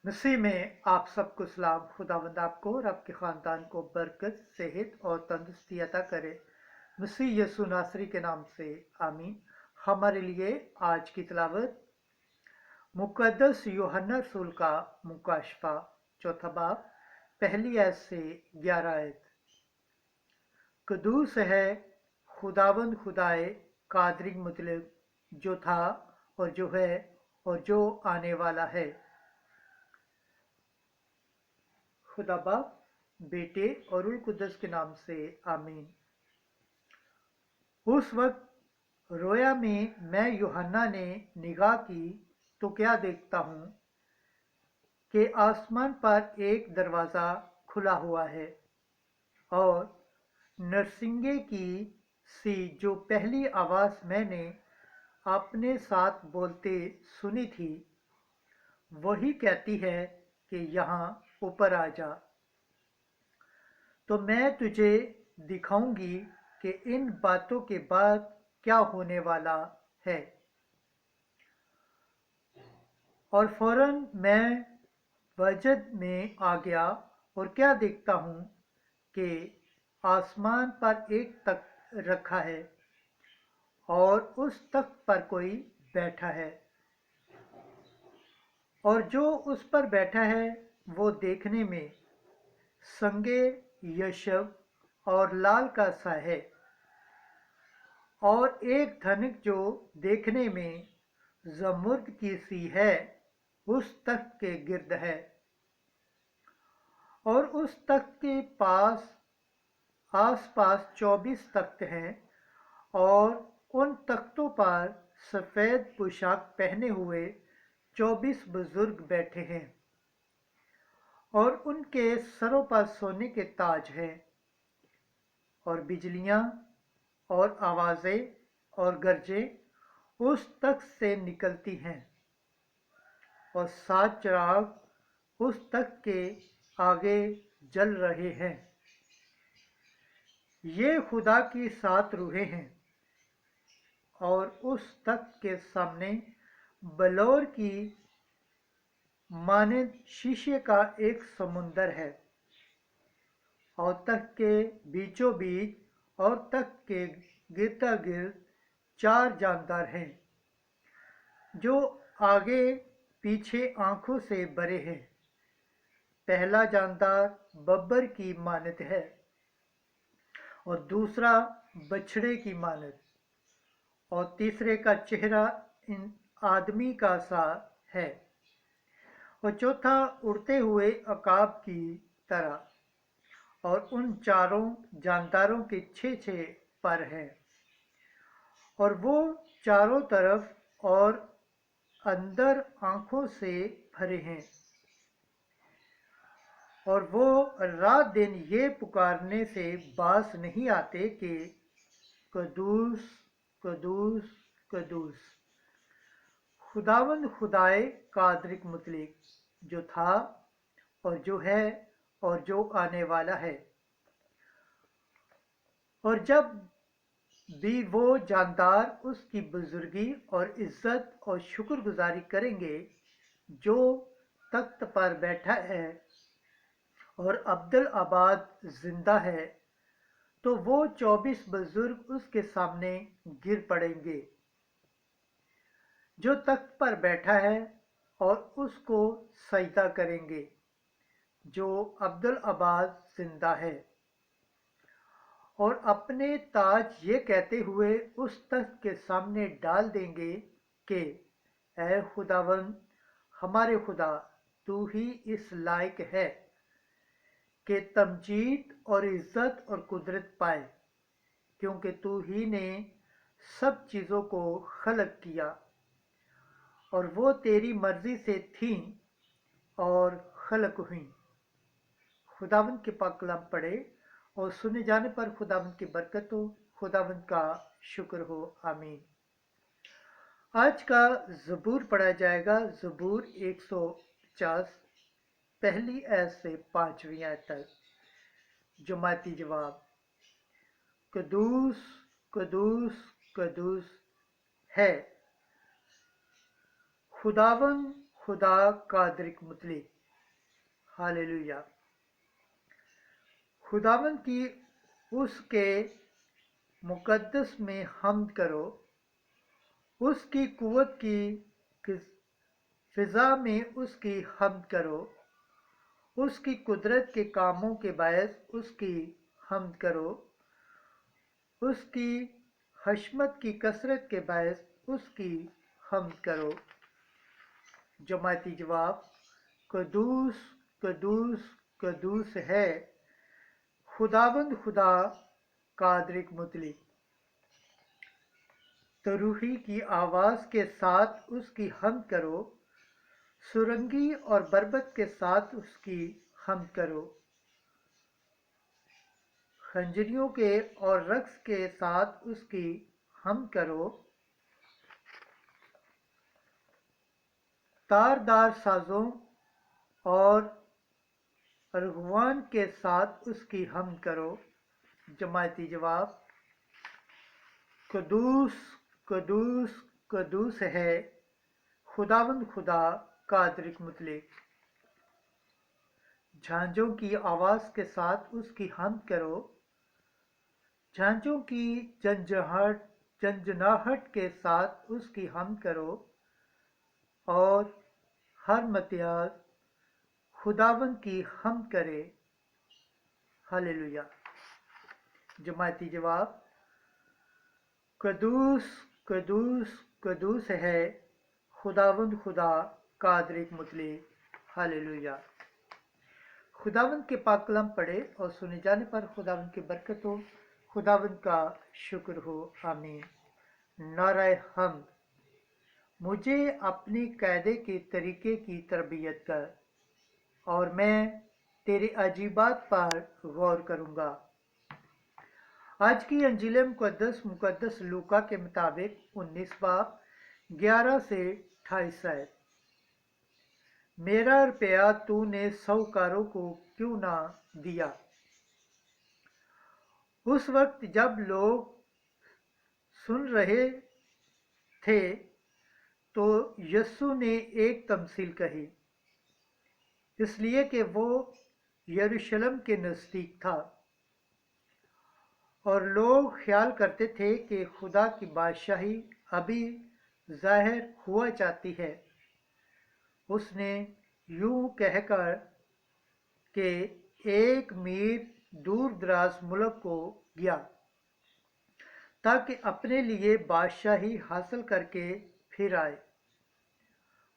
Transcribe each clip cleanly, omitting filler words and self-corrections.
मसीह में आप सबको सलाम। खुदावंद आपको और आपके ख़ानदान को बरकत, सेहत और तंदुरुस्ती अता करे। मसीह यसु नासरी के नाम से आमीन। हमारे लिए आज की तिलावत मुक़द्दस यूहन्ना रसूल का मुकाशफा, चौथा बाब, पहली आयत से 11 आयत। कदूस है खुदावंद खुदाए कादरी मुतलक, जो था और जो है और जो आने वाला है। खुदा बाप, बेटे और रूह कुद्दस के नाम से आमीन। उस वक्त रोया में मैं यूहन्ना ने निगाह की तो क्या देखता हूँ कि आसमान पर एक दरवाज़ा खुला हुआ है और नरसिंगे की सी जो पहली आवाज़ मैंने अपने साथ बोलते सुनी थी, वही कहती है कि यहाँ ऊपर आ जा, तो मैं तुझे दिखाऊंगी कि इन बातों के बाद क्या होने वाला है। और फौरन मैं वजद में आ गया और क्या देखता हूँ कि आसमान पर एक तख्त रखा है और उस तख्त पर कोई बैठा है, और जो उस पर बैठा है वो देखने में संगे यशब और लाल का सा है, और एक धनुक जो देखने में जमुर्द की सी है उस तख्त के गिर्द है। और उस तख्त के पास आसपास 24 तख्त हैं, और उन तख्तों पर सफ़ेद पोशाक पहने हुए 24 बुजुर्ग बैठे हैं, और उनके सरों पर सोने के ताज हैं, और बिजलियाँ और आवाज़ें और गरजें उस तख्त से निकलती हैं, और 7 चिराग उस तख्त के आगे जल रहे हैं। ये खुदा की 7 रूहें हैं, और उस तख्त के सामने बलौर की मानद शीशे का एक समुंदर है, और तख्त के बीचों बीच और तख्त के गिरता गिर्द 4 जानदार हैं, जो आगे पीछे आंखों से भरे हैं। पहला जानदार बब्बर की मानद है, और दूसरा बछड़े की मानद, और तीसरे का चेहरा इन आदमी का सा है, और चौथा उड़ते हुए अकाब की तरह। और उन चारों जानदारों के 6 पर हैं, और वो चारों तरफ और अंदर आंखों से भरे हैं, और वो रात दिन ये पुकारने से बास नहीं आते कि कदूस कदूस कदूस खुदावंद खुदाए कादरिक मुतलिक, जो था और जो है और जो आने वाला है। और जब भी वो जानदार उसकी बुजुर्गी और इज्जत और शुक्रगुजारी करेंगे जो तख्त पर बैठा है और अब्दुल आबाद जिंदा है, तो वो 24 बुजुर्ग उसके सामने गिर पड़ेंगे जो तख्त पर बैठा है, और उसको सजदा करेंगे जो अब्दुल आबाद जिंदा है, और अपने ताज ये कहते हुए उस तख्त के सामने डाल देंगे कि ऐ खुदावंद हमारे खुदा, तू ही इस लायक है कि तमजीद और इज्जत और कुदरत पाए, क्योंकि तू ही ने सब चीज़ों को खलक किया, और वो तेरी मर्जी से थीं और खलक हुई। खुदावंद के पाक कलाम पढ़े और सुने जाने पर खुदावंद की बरकत हो, खुदावंद का शुक्र हो। आमीन। आज का ज़बूर पढ़ा जाएगा, ज़बूर 150, पहली आयत से 5वीं आयत तक। जमाती जवाब, कदूस कदूस कदूस है खुदावंद खुदा कादरिक मुतलिक। हालेलुया। खुदावन की उसके मुकद्दस में हम्द करो, उसकी कुव्वत की फिजा में उसकी हम्द करो, उसकी कुदरत के कामों के बायस उसकी हम्द करो, उसकी हशमत की कसरत के बायस उसकी हम्द करो। जमाती जवाब, कदूस कदूस कदूस है खुदावंद खुदा कादरिक मुतलिक। तरूही की आवाज़ के साथ उसकी हम्द करो, सुरंगी और बरबत के साथ उसकी हम्द करो, खंजरियों के और रक्स के साथ उसकी हम्द करो, तारदार साजों और अरगवान के साथ उसकी हम्द करो। जमाती जवाब, कदूस कदूस कदूस है खुदावंद खुदा कादरिक मुतलिक। झांझों की आवाज़ के साथ उसकी हम्द करो, झांझों की झंझनाहट के साथ उसकी हम्द करो, और हर मतियाज खुदावंद की हम्द करे। हालेलुया। जमाती जवाब, कदूस कदूस कदूस है खुदावंद खुदा कादरिक मुतलिक। हालेलुया। खुदावंद के पाक कलाम पढ़े और सुने जाने पर खुदावंद की बरकत हो, खुदावंद का शुक्र हो। आमीन। नारे हम्द। मुझे अपने कायदे के तरीके की तरबियत कर, और मैं तेरे अजीबात पर गौर करूँगा। आज की अंजील मुकद्दस लूका के मुताबिक 19 बाब 11 से 28 आयत। मेरा रुपया तूने साहूकारों को क्यों ना दिया? उस वक्त जब लोग सुन रहे थे तो यीशु ने एक तमसील कही, इसलिए कि वो यरूशलेम के नज़दीक था और लोग ख्याल करते थे कि खुदा की बादशाही अभी ज़ाहिर हुआ चाहती है। उसने यूं कहकर कि एक मीर दूर दराज मुल्क को गया ताकि अपने लिए बादशाही हासिल करके फिर आए।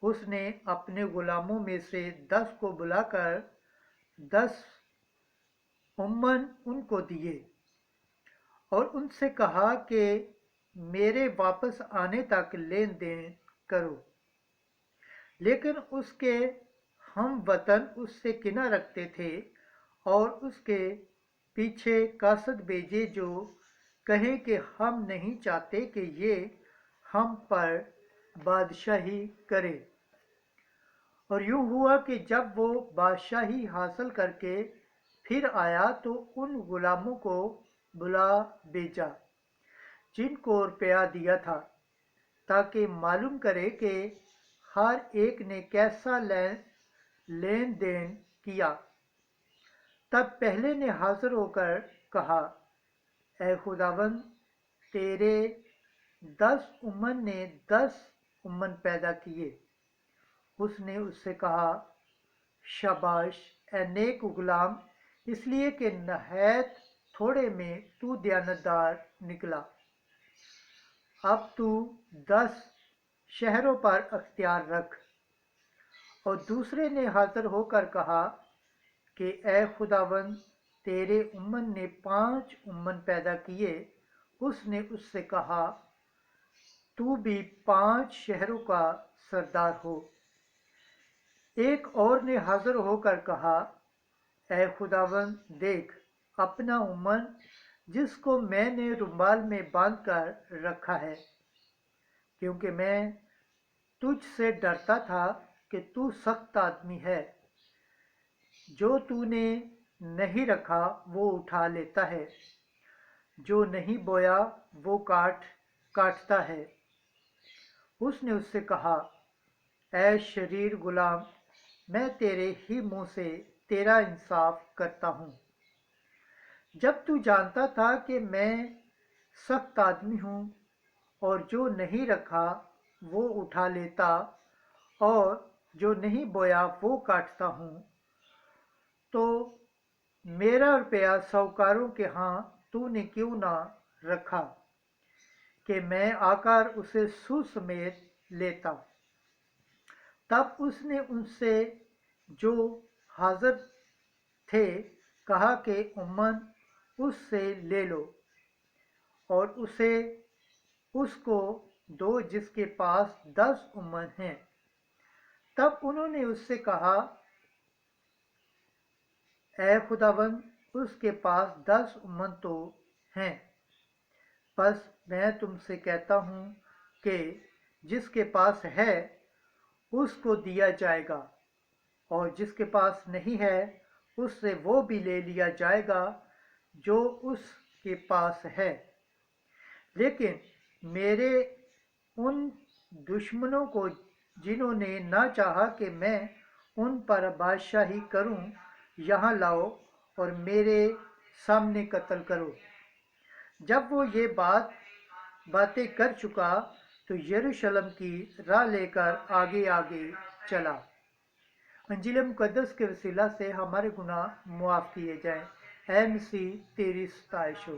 उसने अपने गुलामों में से 10 को बुलाकर 10 उम्मन उनको दिए और उनसे कहा कि मेरे वापस आने तक लेन देन करो। लेकिन उसके हम वतन उससे किना रखते थे और उसके पीछे कासद भेजे जो कहें कि हम नहीं चाहते कि ये हम पर बादशाही करे। और यूं हुआ कि जब वो बादशाही हासिल करके फिर आया तो उन गुलामों को बुला भेजा जिनको रुपया दिया था, ताकि मालूम करे कि हर एक ने कैसा लेन देन किया। तब पहले ने हाजिर होकर कहा, ऐ खुदावंद, तेरे 10 उम्मन ने 10 उम्मन पैदा किए। उसने उससे कहा, शाबाश ऐ नेक गुलाम, इसलिए कि नहायत थोड़े में तू दयानतदार निकला। अब तू 10 शहरों पर अख्तियार रख। और दूसरे ने हाजिर होकर कहा कि ऐ खुदावंद, तेरे उम्मन ने 5 उम्मन पैदा किए। उसने उससे कहा, तू भी 5 शहरों का सरदार हो। एक और ने हाजिर होकर कहा, ऐ खुदावंद, देख अपना उम्मन जिसको मैंने रुमाल में बांध कर रखा है, क्योंकि मैं तुझसे डरता था कि तू सख्त आदमी है। जो तूने नहीं रखा वो उठा लेता है, जो नहीं बोया वो काटता है। उसने उससे कहा, ए शरीर गुलाम, मैं तेरे ही मुंह से तेरा इंसाफ करता हूँ। जब तू जानता था कि मैं सख्त आदमी हूँ और जो नहीं रखा वो उठा लेता और जो नहीं बोया वो काटता हूँ, तो मेरा रुपया साहूकारों के यहाँ तूने क्यों ना रखा कि मैं आकर उसे सूद समेत लेता। तब उसने उनसे जो हाजिर थे कहा कि उम्मन उससे ले लो और उसको दो जिसके पास 10 उम्मन हैं। तब उन्होंने उससे कहा, ए खुदाबंद, उसके पास 10 उम्मन तो हैं। बस मैं तुमसे कहता हूँ कि जिसके पास है उसको दिया जाएगा और जिसके पास नहीं है उससे वो भी ले लिया जाएगा जो उसके पास है। लेकिन मेरे उन दुश्मनों को जिन्होंने ना चाहा कि मैं उन पर बादशाही करूं, यहाँ लाओ और मेरे सामने कत्ल करो। जब वो ये बातें कर चुका तो यरूशलेम की राह लेकर आगे आगे चला। अंजील मुकद्दस के वसीला से हमारे गुनाह मुआफ़ किए जाएं। ऐ मसीह तेरी सताइश हो।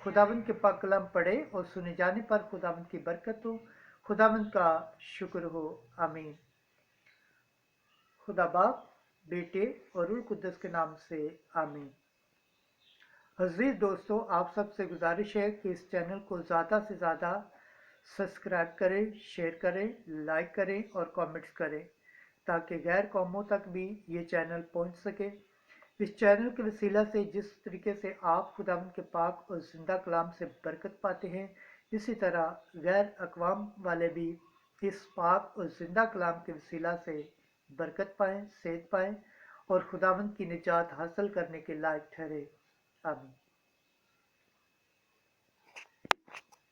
खुदावंद के पाक कलाम पढ़े और सुने जाने पर खुदावंद की बरकत हो, खुदावंद का शुक्र हो। आमीन। खुदा बाप, बेटे और रूह कुद्दस के नाम से आमीन। अजीज दोस्तों, आप सबसे गुजारिश है कि इस चैनल को ज़्यादा से ज़्यादा सब्सक्राइब करें, शेयर करें, लाइक करें और कमेंट्स करें ताकि गैर कौमों तक भी ये चैनल पहुंच सके। इस चैनल के वसीला से जिस तरीके से आप खुदावंद के पाक और जिंदा कलाम से बरकत पाते हैं, इसी तरह गैर अक़वाम वाले भी इस पाक और जिंदा कलाम के वसीला से बरकत पाएँ, सेहत पाएँ और खुदावंद की निजात हासिल करने के लायक ठहरे। आमीन।